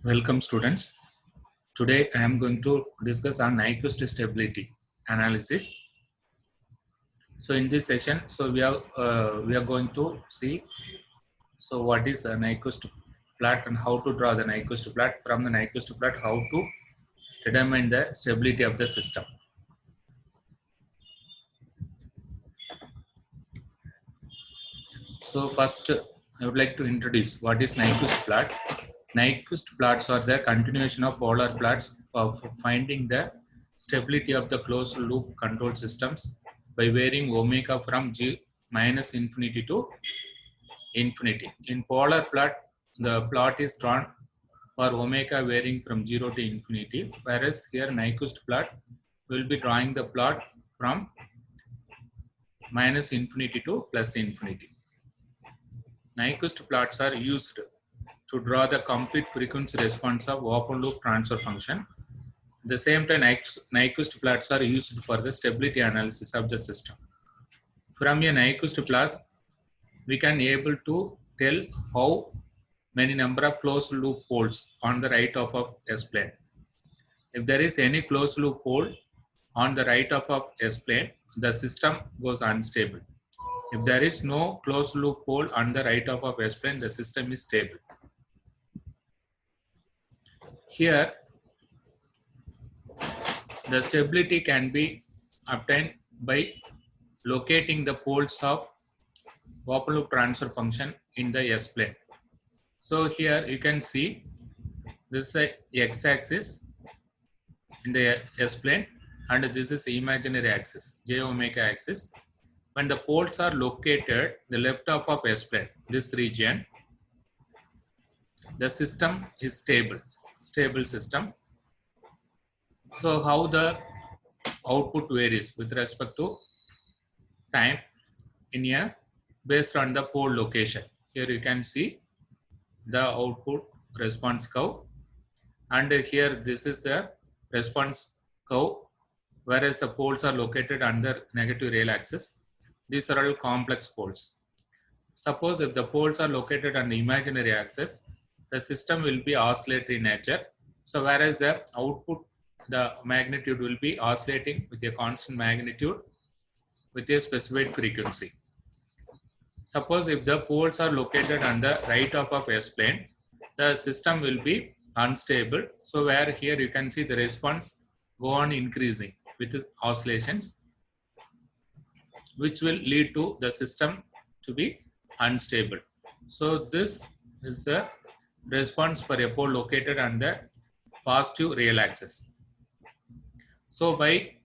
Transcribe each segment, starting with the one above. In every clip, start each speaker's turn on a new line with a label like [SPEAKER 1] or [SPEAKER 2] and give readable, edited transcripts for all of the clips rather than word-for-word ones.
[SPEAKER 1] Welcome students. Today I am going to discuss on Nyquist stability analysis. So in this session, we are going to see what is a Nyquist plot and how to draw the Nyquist plot. From the Nyquist plot, how to determine the stability of the system. So first, I would like to introduce what is Nyquist plot. Nyquist plots are the continuation of polar plots of finding the stability of the closed loop control systems by varying omega from minus infinity to infinity. In polar plot, the plot is drawn for omega varying from 0 to infinity, whereas here Nyquist plot will be drawing the plot from minus infinity to plus infinity. Nyquist plots are used to draw the complete frequency response of open loop transfer function. At the same time, Nyquist plots are used for the stability analysis of the system. From a Nyquist plot, we can able to tell how many number of closed loop poles on the right of S-plane. If there is any closed loop pole on the right of S-plane, the system goes unstable. If there is no closed loop pole on the right of S-plane, the system is stable. Here, the stability can be obtained by locating the poles of open loop transfer function in the S-plane. So here you can see this is the x-axis in the S-plane and this is the imaginary axis, j omega axis. When the poles are located the left of S-plane, this region, the system is stable system. So how the output varies with respect to time based on the pole location. Here you can see the output response curve, and here this is the response curve, whereas the poles are located under negative real axis. These are all complex poles. Suppose if the poles are located on the imaginary axis, the system will be oscillatory in nature. So whereas the output, the magnitude will be oscillating with a constant magnitude with a specified frequency. Suppose if the poles are located on the right of S-plane, the system will be unstable. So where here you can see the response go on increasing with oscillations, which will lead to the system to be unstable. So this is the response for a pole located on the positive real axis. So by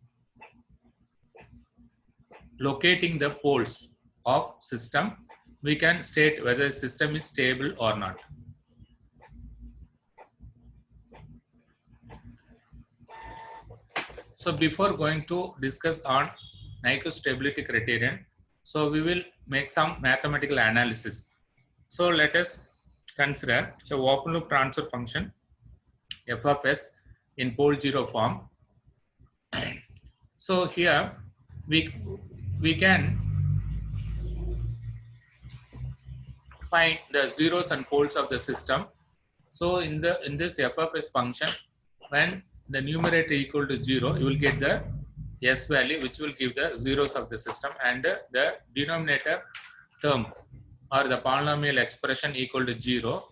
[SPEAKER 1] locating the poles of system, we can state whether the system is stable or not. So before going to discuss on Nyquist stability criterion, so we will make some mathematical analysis. So let us consider a open loop transfer function f of s in pole 0 form. So here we can find the zeros and poles of the system. So in this f of s function, when the numerator equal to 0, you will get the s value, which will give the zeros of the system, and the denominator term or the polynomial expression equal to 0,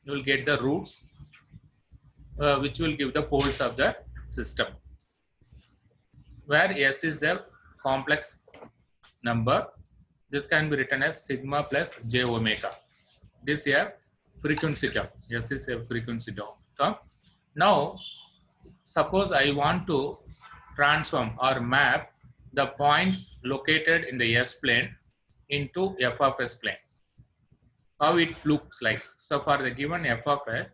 [SPEAKER 1] you will get the roots, which will give the poles of the system, where s is the complex number. This can be written as sigma plus j omega. This is a frequency term. S is a frequency term. Now, suppose I want to transform or map the points located in the S-plane into f of s plane. How it looks like. So for the given f of s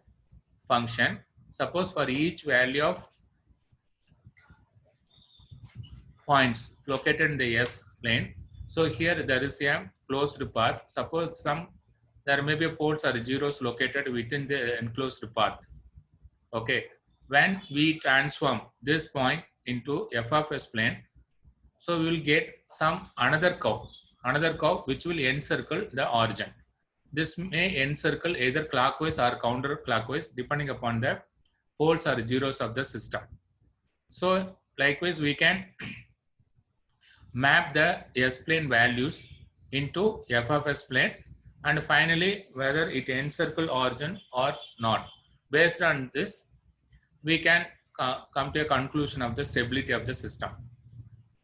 [SPEAKER 1] function, suppose for each value of points located in the S-plane, so here there is a closed path. Suppose there may be poles or zeros located within the enclosed path. Okay, when we transform this point into f of s plane, so we will get another curve which will encircle the origin. This may encircle either clockwise or counterclockwise depending upon the poles or zeros of the system. So likewise, we can map the S-plane values into f of s plane, and finally whether it encircle origin or not. Based on this, we can come to a conclusion of the stability of the system.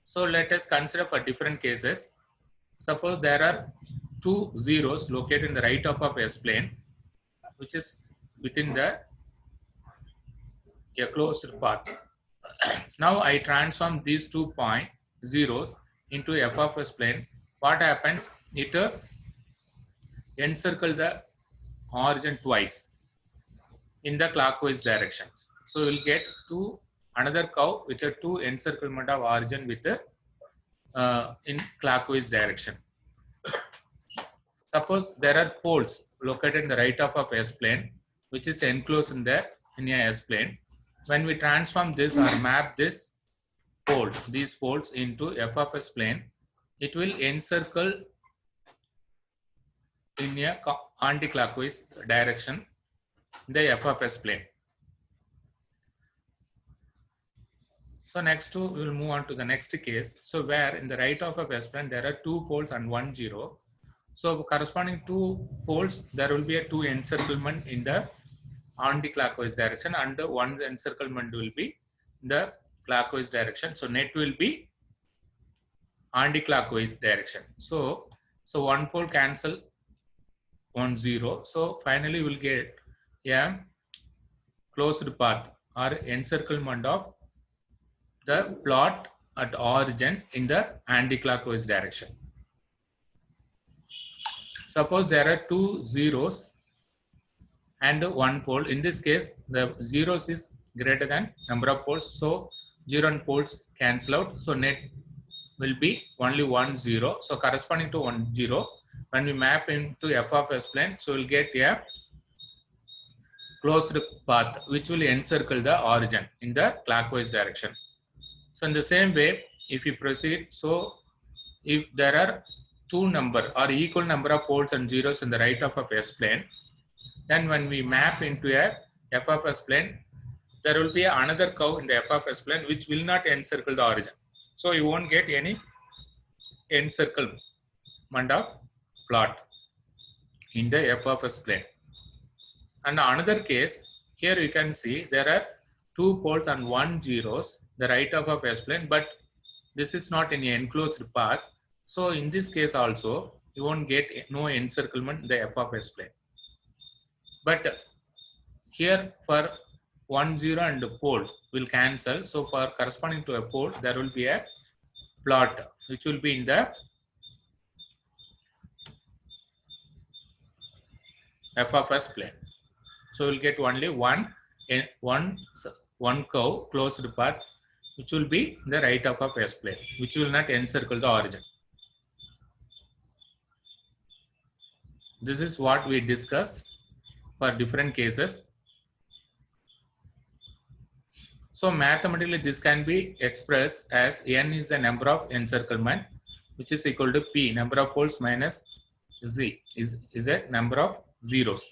[SPEAKER 1] So let us consider for different cases. Suppose there are two zeros located in the right half of S-plane, which is within the a closed path. Now I transform these 2 point zeros into f of s plane. What happens? It encircle the origin twice in the clockwise directions. So we will get another curve with a two encirclement of origin with in clockwise direction. Suppose there are poles located in the right half of S plane, which is enclosed in a S plane. When we transform this or map these poles into f of s plane, it will encircle in a anti-clockwise direction the f of s plane. So next we will move on to the next case. So where in the right half of S plane there are two poles and 1 0. So corresponding two poles, there will be a two encirclement in the anti-clockwise direction, and one encirclement will be in the clockwise direction. So net will be anti-clockwise direction. So one pole cancel 1 0. So finally we'll get a closed path or encirclement of the plot at origin in the anti-clockwise direction. Suppose there are two zeros and one pole. In this case, the zeros is greater than number of poles. So 0 and poles cancel out. So net will be only 1 0. So corresponding to 1 0, when we map into f of s plane, so we'll get a closed path which will encircle the origin in the clockwise direction. So in the same way, if you proceed, so if there are two number or equal number of poles and zeros in the right half of S plane, then when we map into a f of s plane, there will be another curve in the f of s plane which will not encircle the origin. So you won't get any encirclement of plot in the f of s plane. And another case, here you can see there are two poles and 1 zeros, the right half of S plane, but this is not in an enclosed path. So in this case also, you won't get no encirclement in the f of S plane. But here for 1 0 and the pole will cancel. So for corresponding to a pole, there will be a plot which will be in the f of S plane. So we'll get only one curve closed path which will be the right half of S plane, which will not encircle the origin. This is what we discussed for different cases. So mathematically this can be expressed as n is the number of encirclement, which is equal to p, number of poles, minus z is a number of zeros.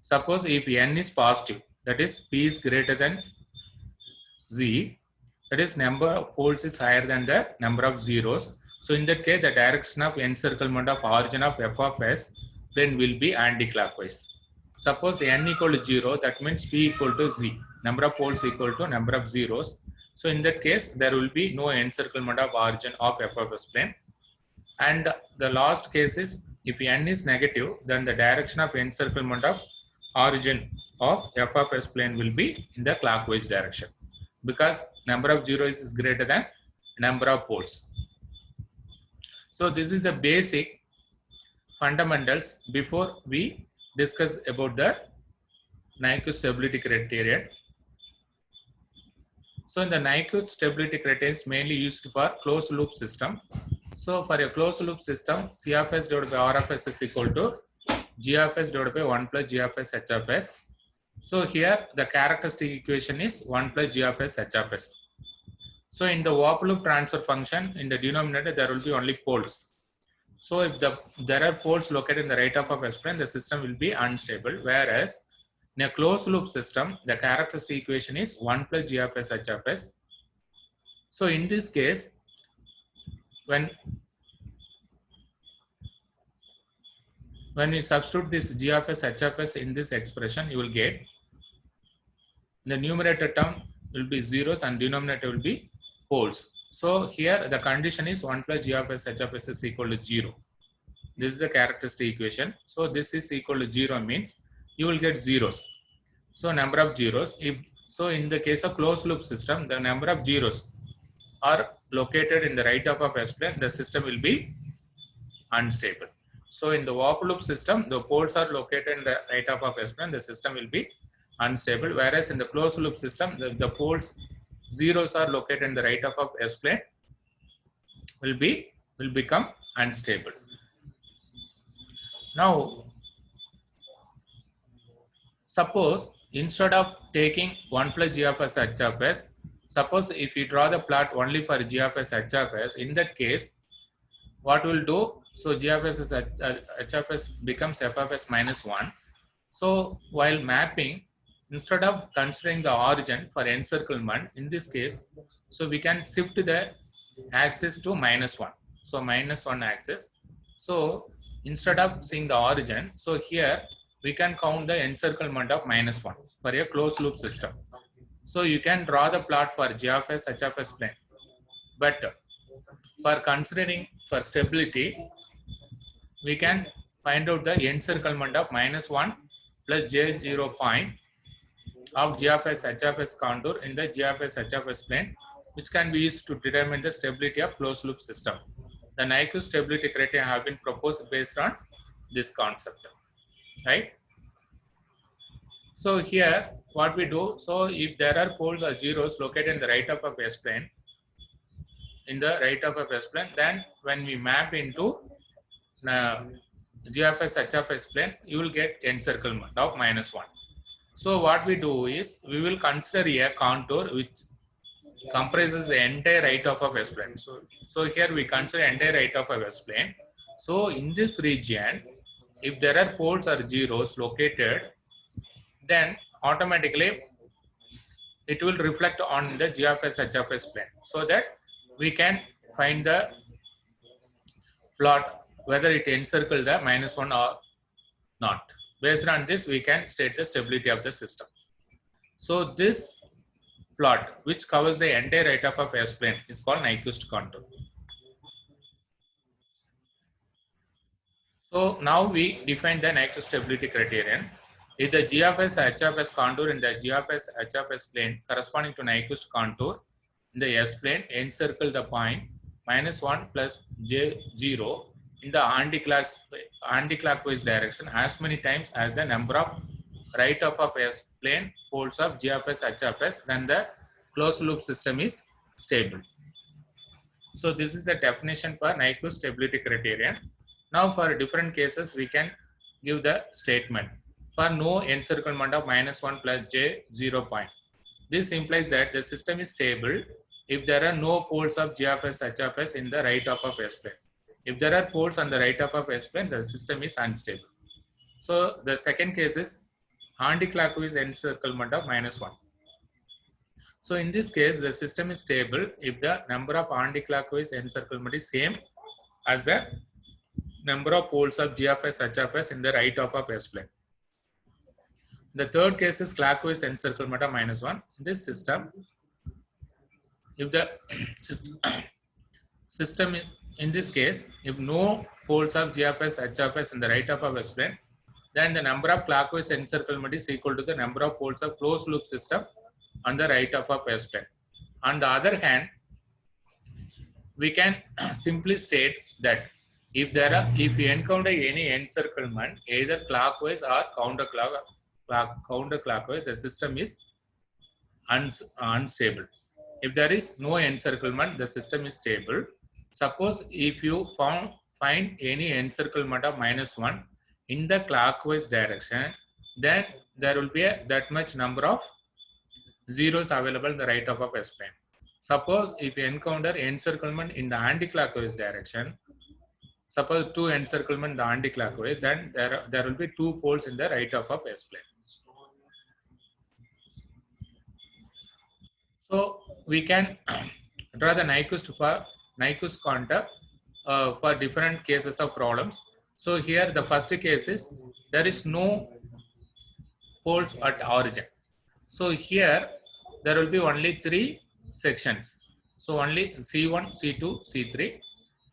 [SPEAKER 1] Suppose if n is positive, that is p is greater than z, that is number of poles is higher than the number of zeros. So in that case, the direction of encirclement of origin of f of s plane will be anti-clockwise. Suppose n equal to 0, that means p equal to z, number of poles equal to number of zeros. So in that case, there will be no encirclement of origin of f of s plane. And the last case is, if n is negative, then the direction of encirclement of origin of f of s plane will be in the clockwise direction, because number of zeros is greater than number of poles. So this is the basic fundamentals before we discuss about the Nyquist stability criterion. So in the Nyquist stability criterion is mainly used for closed loop system. So for a closed loop system, C of s divided by R of s is equal to G of s divided by 1 plus G of s H of s. So here the characteristic equation is 1 plus G of s H of s. So in the open loop transfer function, in the denominator there will be only poles. So if there are poles located in the right half of S-plane, the system will be unstable. Whereas in a closed loop system, the characteristic equation is 1 plus g of s h of s. So in this case, when you substitute this g of s h of s in this expression, you will get the numerator term will be zeros and denominator will be poles. So here the condition is 1 plus g of s h of s is equal to 0. This is the characteristic equation. So this is equal to 0 means you will get zeros. So number of zeros. So in the case of closed loop system, the number of zeros are located in the right half of S-plane, the system will be unstable. So in the open loop system, the poles are located in the right half of S-plane, the system will be unstable. Whereas in the closed loop system, the poles zeros are located in the right half of S-plane will become unstable. Now, suppose instead of taking 1 plus g of s h of s, suppose if you draw the plot only for g of s h of s, in that case, what we'll do? So g of s is h of s becomes f of s minus 1. So while mapping, instead of considering the origin for encirclement, in this case, so we can shift the axis to minus 1. So minus 1 axis. So instead of seeing the origin, so here we can count the encirclement of minus 1 for a closed loop system. So you can draw the plot for g of s, h of s plane. But for considering for stability, we can find out the encirclement of minus 1 plus j0 point of g of s, h of s contour in the g of s, h of s plane, which can be used to determine the stability of closed loop system. The Nyquist stability criteria have been proposed based on this concept, right? So here what we do, so if there are poles or zeros located in the right half of S-plane, then when we map into g of s, h of s plane, you will get encirclement of minus 1. So what we do is, we will consider a contour which comprises the entire right half of S-plane. So here we consider entire right half of S-plane. So in this region, if there are poles or zeros located, then automatically it will reflect on the g of s, h of s plane, so that we can find the plot whether it encircles the minus 1 or not. Based on this, we can state the stability of the system. So this plot, which covers the entire right half of S-plane, is called Nyquist contour. So now we define the Nyquist stability criterion. If the g of s, h of s contour in the g of s, h of s plane corresponding to Nyquist contour in the S-plane encircle the point minus 1 plus j0 in the anti-clockwise direction as many times as the number of right half of S-plane poles of g of s, h of s, then the closed loop system is stable. So this is the definition for Nyquist stability criterion. Now for different cases, we can give the statement for no encirclement of minus 1 plus j0 point. This implies that the system is stable if there are no poles of g of s, h of s in the right half of S-plane. If there are poles on the right half of S-plane, the system is unstable. So the second case is anti-clockwise encirclement of minus 1. So in this case, the system is stable if the number of anti-clockwise encirclement is same as the number of poles of g of s, h of s in the right half of S-plane. The third case is clockwise encirclement of minus 1. In this system, if the system in this case, if no poles of g of s, h of s in the right half of S-plane, then the number of clockwise encirclement is equal to the number of poles of closed loop system on the right half of S-plane. On the other hand, we can simply state that if you encounter any encirclement either clockwise or counterclockwise, the system is unstable. If there is no encirclement, the system is stable. Suppose if you find any encirclement of minus 1 in the clockwise direction, then there will be that much number of zeros available in the right half of S-plane. Suppose if you encounter encirclement in the anti-clockwise direction, suppose two encirclement the anti-clockwise, then there will be two poles in the right half of S-plane. So we can draw the Nyquist contour for different cases of problems. So here the first case is there is no poles at origin. So here there will be only three sections. So only C1, C2, C3.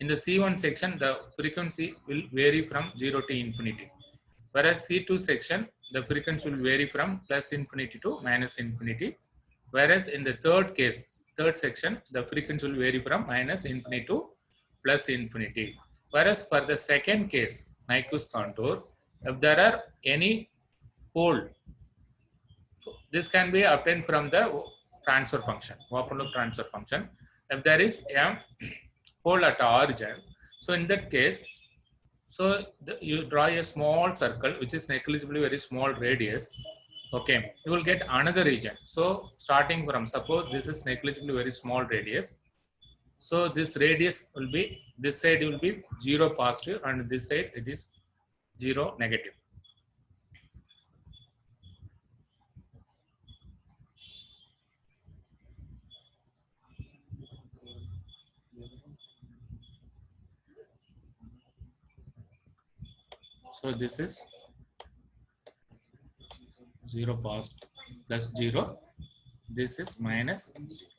[SPEAKER 1] In the C1 section, the frequency will vary from 0 to infinity. Whereas C2 section, the frequency will vary from plus infinity to minus infinity. Whereas in the third section, the frequency will vary from minus infinity to plus infinity. Whereas for the second case, Nyquist contour, if there are any pole, this can be obtained from the transfer function, open loop transfer function. If there is a pole at origin, so in that case, so you draw a small circle which is negligibly very small radius. Okay, you will get another region. So starting from, suppose this is negligibly very small radius. So this radius will be, this side will be 0 positive and this side it is 0 negative. So this is 0 positive plus 0. This is minus 0.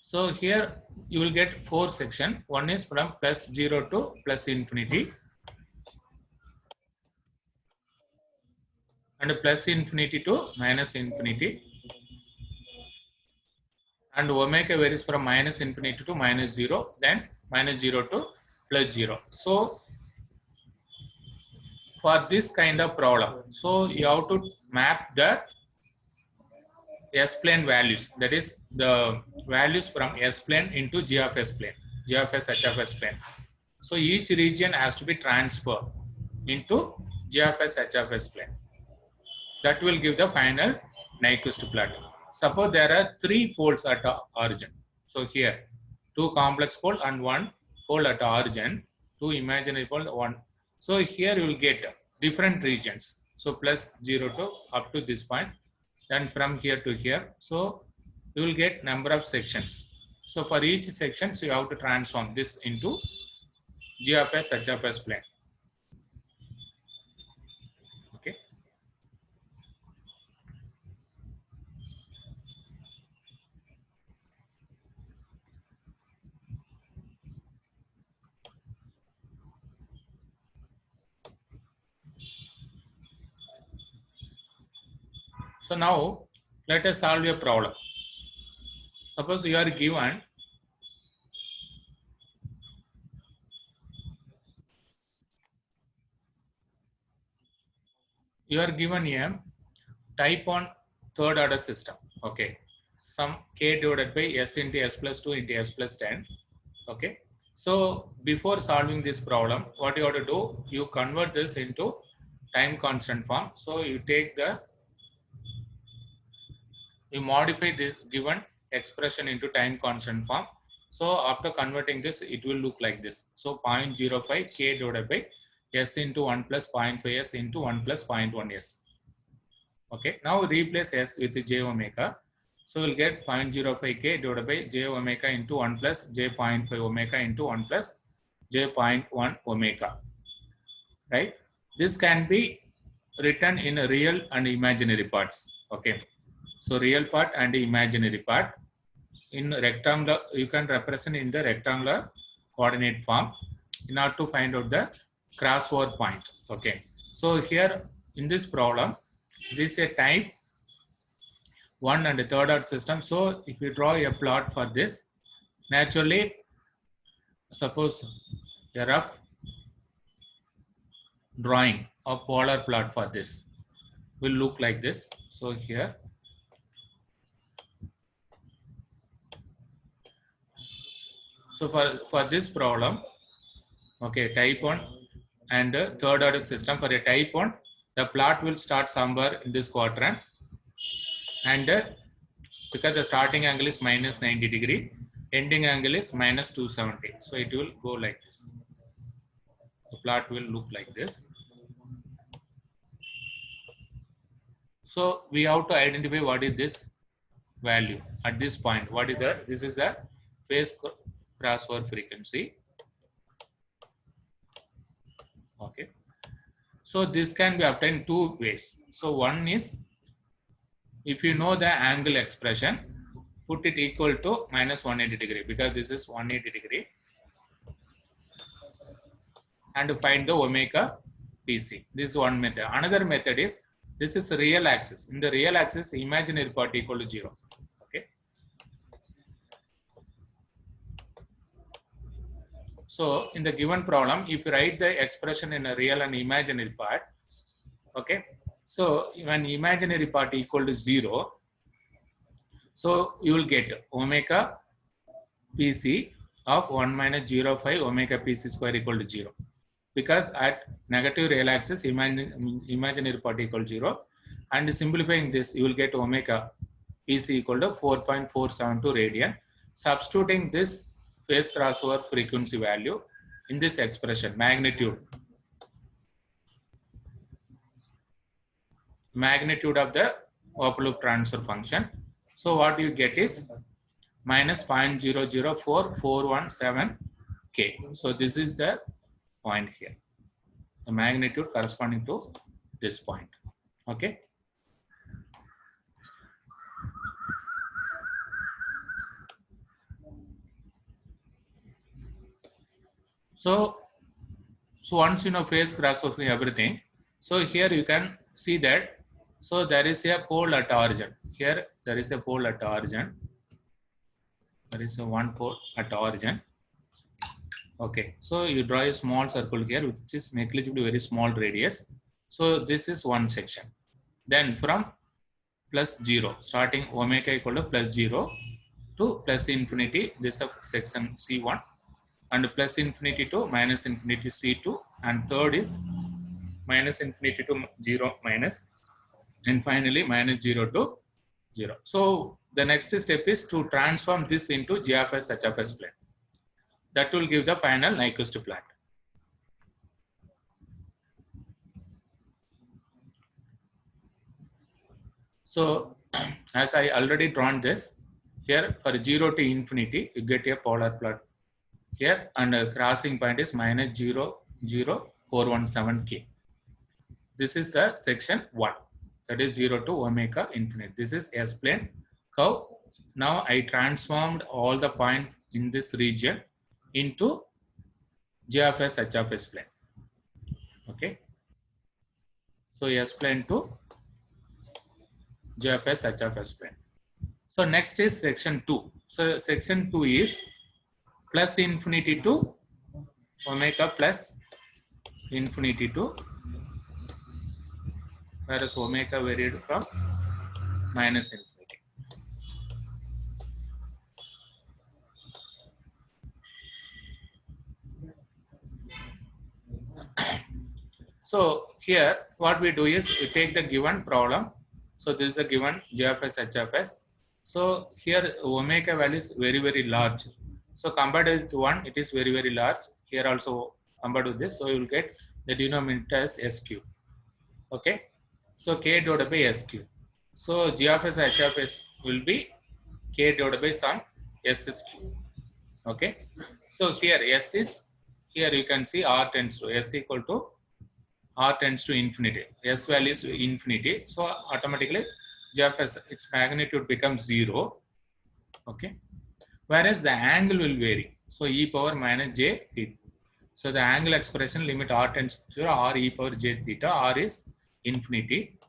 [SPEAKER 1] So here you will get 4 sections. One is from plus 0 to plus infinity, and plus infinity to minus infinity, and omega varies from minus infinity to minus 0, then minus 0 to plus 0. So for this kind of problem, so you have to map the S-plane values, that is the values from S-plane into G of S-plane, G of S, H of S-plane. So each region has to be transferred into G of S, H of S-plane. That will give the final Nyquist plot. Suppose there are 3 poles at origin. So here 2 complex pole and 1 pole at origin, 2 imaginary pole, 1. So here you will get different regions. So plus 0 to up to this point, then from here to here. So you will get number of sections. So for each section, so you have to transform this into G of S, H of S plane. Okay. So now let us solve a problem. Suppose you are given a type 1 third order system. Okay, some k divided by s into s plus 2 into s plus 10. Okay, so before solving this problem, what you have to do, you convert this into time constant form. So you modify this given expression into time constant form. So after converting this, it will look like this. So 0.05 k divided by s into 1 plus 0.5 s into 1 plus 0.1 s. Okay, now replace s with j omega. So we'll get 0.05 k divided by j omega into 1 plus j 0.5 omega into 1 plus j 0.1 omega. Right? This can be written in real and imaginary parts. Okay. So real part and imaginary part. In rectangular, you can represent in the rectangular coordinate form in order to find out the crossover point. Okay. So here in this problem, this is a type 1 and a third order system. So if you draw a plot for this, naturally, suppose a rough drawing of polar plot for this will look like this. So here, so for this problem, okay, type 1 and third order system, for a type 1, the plot will start somewhere in this quadrant. and because the starting angle is minus 90 degree, ending angle is minus 270. So it will go like this. The plot will look like this. So we have to identify what is this value at this point. What is that? This is the phase crossover frequency. Okay. So this can be obtained two ways. So one is, if you know the angle expression, put it equal to minus 180 degree, because this is 180 degree, and find the omega PC. This is one method. Another method is, this is real axis. In the real axis, imaginary part equal to 0. Okay. So in the given problem, if you write the expression in a real and imaginary part, okay. So when imaginary part equal to 0, so you will get omega PC of 1 minus 0.5 omega PC square equal to 0. Because at negative real axis, imaginary part equal to 0. And simplifying this, you will get omega PC equal to 4.472 radian. Substituting this phase crossover frequency value in this expression, magnitude of the open loop transfer function. So what you get is minus 0.004417 K. So this is the point here, the magnitude corresponding to this point. Okay. So once you know phase crossover everything, so here you can see that, so there is a pole at origin. Here there is a pole at origin. There is a one pole at origin. Okay, so you draw a small circle here, which is negligibly very small radius. So this is one section. Then from plus 0, starting omega equal to plus 0 to plus infinity, this is section C1, and plus infinity to minus infinity C2, and third is minus infinity to 0 minus, and finally minus 0 to 0. So the next step is to transform this into G of S H of S plane. That will give the final Nyquist plot. So as I already drawn this, here for 0 to infinity, you get a polar plot here, and a crossing point is minus 0.0417 K. This is the section 1, that is 0 to omega infinite. This is S plane curve. Now I transformed all the points in this region into G of S H of S plane. Okay. So S plane to G of S H of S plane. So next is section 2. So section 2 is plus infinity to omega plus infinity to, whereas omega varied from minus infinity. So here what we do is we take the given problem. So this is a given G of S H of S. So here omega value is very, very large. So compared with 1, it is very, very large. Here also compared with this, so you will get the denominator as S cube. Okay. So K divided by S cube. So G of S H of S will be K divided by some S is cube. Okay. So here S is, here you can see R tends to S equal to R tends to infinity. S value is infinity. So automatically G of S, its magnitude becomes 0. Okay. Whereas the angle will vary. So e power minus j theta. So the angle expression limit R tends to 0, R e power j theta, R is infinity.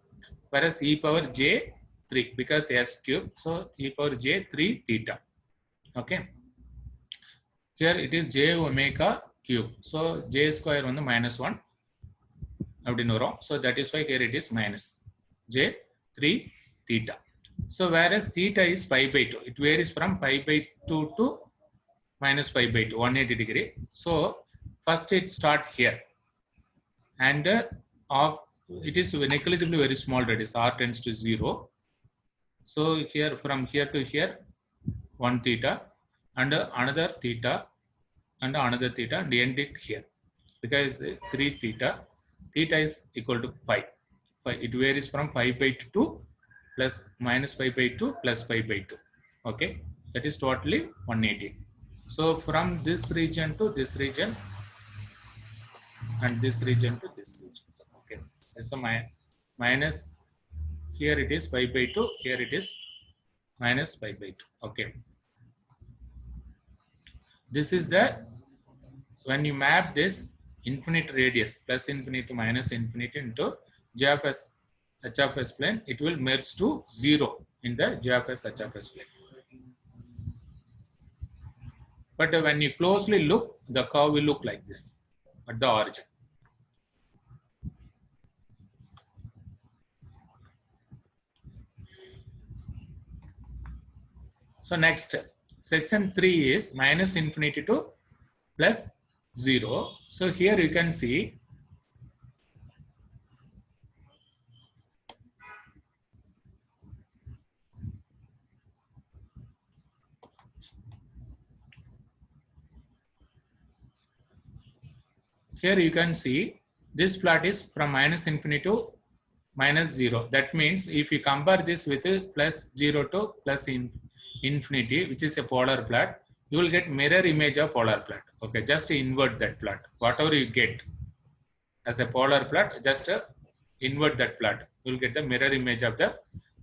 [SPEAKER 1] Whereas e power j 3, because S cube, so e power j 3 theta. Okay. Here it is j omega cube. So j square on the minus 1. So that is why here it is minus j 3 theta. So whereas theta is pi by 2, it varies from pi by 2 to minus pi by 2, 180 degree. So first it start here, and it is negligibly very small radius, R tends to 0. So here from here to here, 1 theta and another theta and another theta and end it here. Because 3 theta, theta is equal to pi. It varies from pi by 2 plus minus pi by 2 plus pi by 2. Okay, that is totally 180. So from this region to this region and this region to this region. Okay, so minus, here it is pi by 2, here it is minus pi by 2. Okay, this is the, when you map this infinite radius plus infinity to minus infinity into G of S H of S plane, it will merge to 0 in the G of S H of S plane. But when you closely look, the curve will look like this at the origin. So next, section 3 is minus infinity to plus 0. So here you can see this plot is from minus infinity to minus 0. That means if you compare this with plus 0 to plus infinity, which is a polar plot, you will get mirror image of polar plot. Okay, just invert that plot. Whatever you get as a polar plot, just invert that plot. You will get the mirror image of the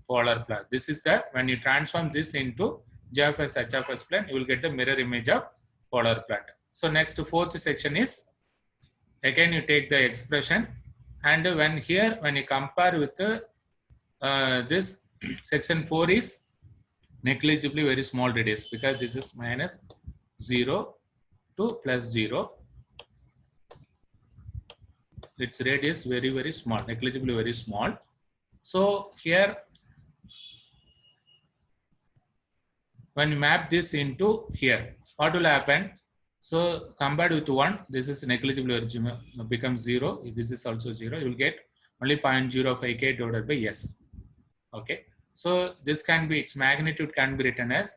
[SPEAKER 1] polar plot. This is the, when you transform this into G of S H of S plane, you will get the mirror image of polar plot. So next, fourth section is, again you take the expression, and when you compare with this section 4 is negligibly very small radius, because this is minus 0 to plus 0. Its radius very small, negligibly very small. So here, when you map this into here, what will happen? So compared with 1, this is negligibly becomes 0. This is also 0. You will get only 0.05k divided by s. Okay. So this can be, its magnitude can be written as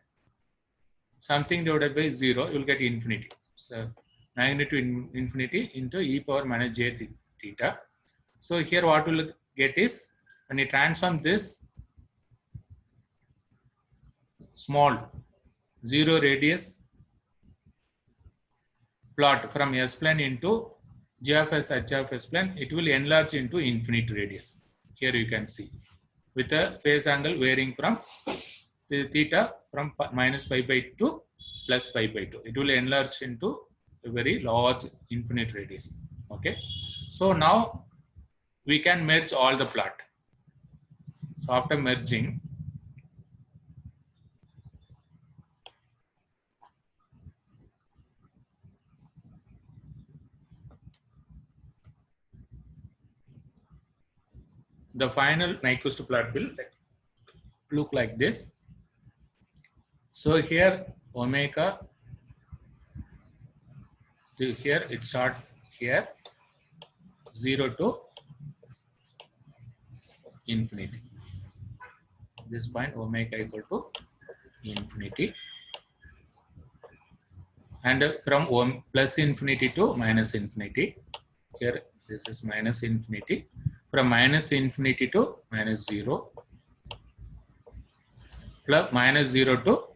[SPEAKER 1] something divided by 0. You will get infinity. So magnitude infinity into e power minus j theta. So here what we will get is, when you transform this small 0 radius plot from S plane into G of S H of S plane, it will enlarge into infinite radius. Here you can see, with a phase angle varying from the theta from minus pi by 2 to plus pi by 2. It will enlarge into a very large infinite radius. Okay. So now we can merge all the plot. So after merging, the final Nyquist plot will look like this. So here omega, here it start here 0 to infinity. This point omega equal to infinity, and from plus infinity to minus infinity. Here this is minus infinity. From minus infinity to minus 0, plus minus 0 to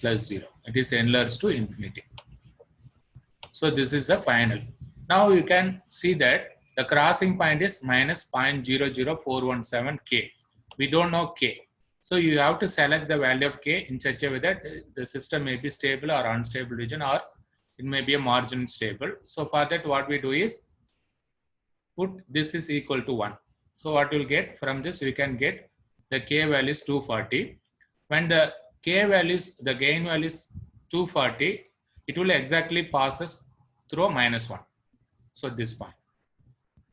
[SPEAKER 1] plus 0. It is enlarged to infinity. So this is the final. Now you can see that the crossing point is minus 0.00417 k. We don't know k. So you have to select the value of k in such a way that the system may be stable or unstable region, or it may be a margin stable. So for that, what we do is put this is equal to 1. So what you'll get from this, you can get the k value is 240. When the k values, the gain value is 240, it will exactly passes through minus 1. So this point.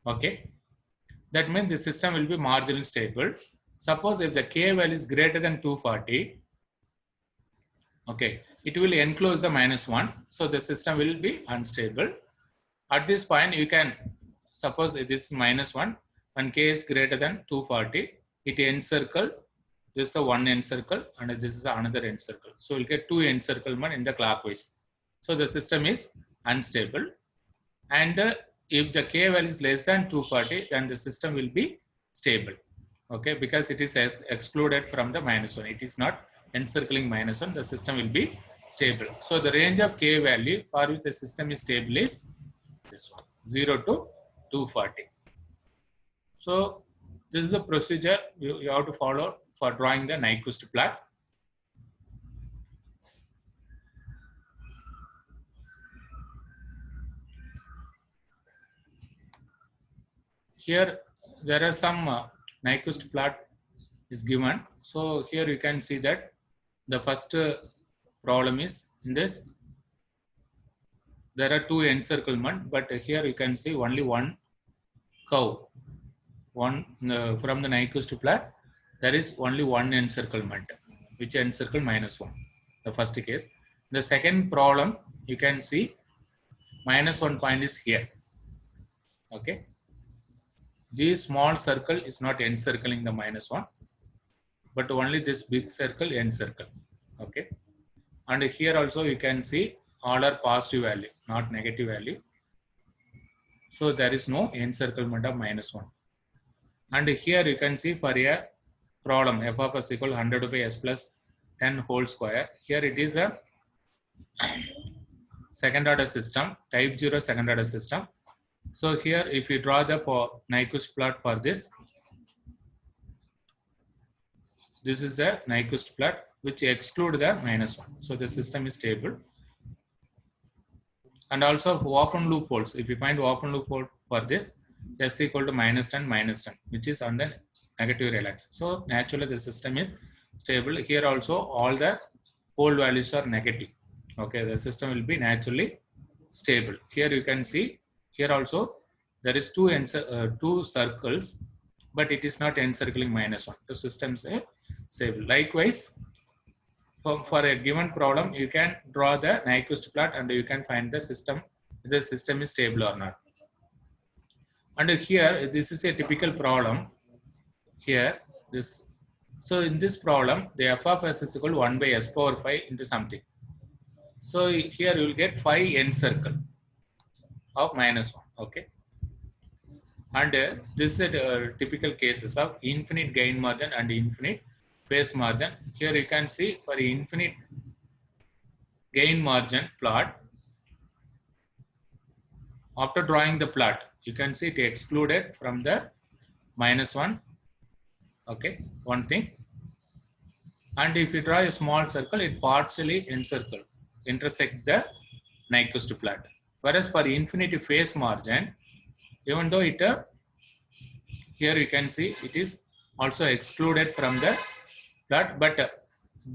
[SPEAKER 1] Okay. That means the system will be marginally stable. Suppose if the k value is greater than 240, okay, it will enclose the minus 1. So the system will be unstable. At this point, you can suppose this is minus 1. When k is greater than 240, it encircle This is a one end circle and this is another end circle. So we'll get two encirclement in the clockwise. So the system is unstable. And if the k value is less than 240, then the system will be stable. Okay, because it is excluded from the -1. It is not encircling -1. The system will be stable. So the range of k value for which the system is stable is this one, 0 to 240. So this is the procedure you have to follow for drawing the Nyquist plot. Here there are some Nyquist plot is given. So here you can see that the first problem is in this. There are two encirclement, but here you can see only one curve. One from the Nyquist plot, there is only one encirclement, which encircle -1. The first case. The second problem, you can see -1 point is here. Okay. This small circle is not encircling the -1, but only this big circle encircle. Okay. And here also you can see all are positive value, not negative value. So there is no encirclement of -1. And here you can see for a problem f of s equal 100 by s plus 10 whole square. Here it is a second order system, type 0 second order system. So here if you draw the Nyquist plot for this, this is the Nyquist plot which exclude the -1. So the system is stable. And also open loop holes. If you find open loop hole for this, s equal to -10, -10, which is on the negative real axis. So naturally the system is stable. Here also all the pole values are negative. Okay, the system will be naturally stable. Here you can see, here also there is two circles, but it is not encircling -1. The system is stable. Likewise, for a given problem, you can draw the Nyquist plot and you can find the system, if the system is stable or not. And here, this is a typical problem. Here, this. So in this problem, the f of s is equal to 1 by s power 5 into something. So here you will get 5 encircle of -1. Okay. And this is typical cases of infinite gain margin and infinite phase margin. Here you can see for infinite gain margin plot, after drawing the plot, you can see it excluded from the -1. Okay, one thing. And if you draw a small circle, it partially intersect the Nyquist plot. Whereas for infinity phase margin, even though it here you can see it is also excluded from the plot, but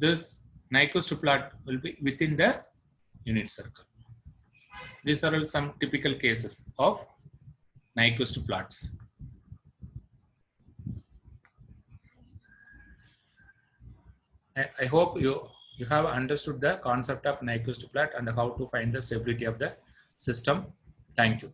[SPEAKER 1] this Nyquist plot will be within the unit circle. These are all some typical cases of Nyquist plots. I hope you have understood the concept of Nyquist plot and how to find the stability of the system. Thank you.